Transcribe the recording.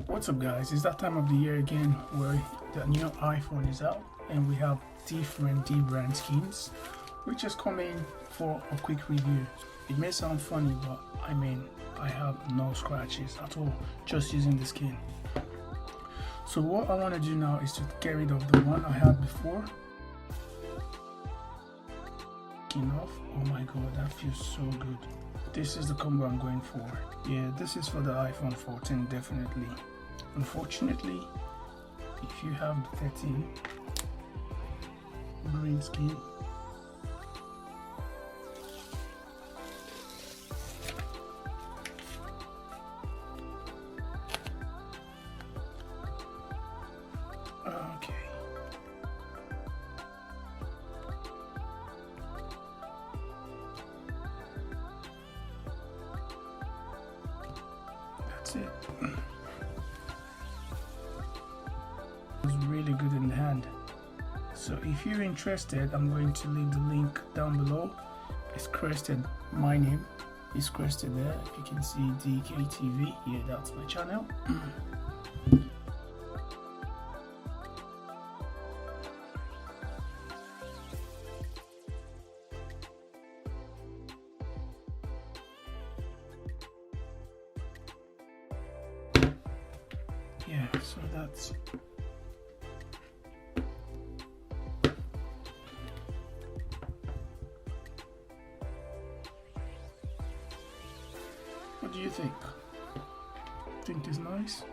What's up guys, it's that time of the year again where the new iPhone is out and we have different Dbrand skins. We just come in for a quick review. It may sound funny, but I mean, I have no scratches at all just using the skin. So what I want to do now is to get rid of the one I had before. Enough. Oh my god, that feels so good. This is the combo I'm going for. Yeah, this is for the iPhone 14 definitely. Unfortunately, if you have the 13 green skin, okay. That's it. It's really good in the hand. So if you're interested, I'm going to leave the link down below. It's crested, my name is crested there. If you can see DKTV, yeah, that's my channel. Yeah, so that's what do you think? Think it's nice?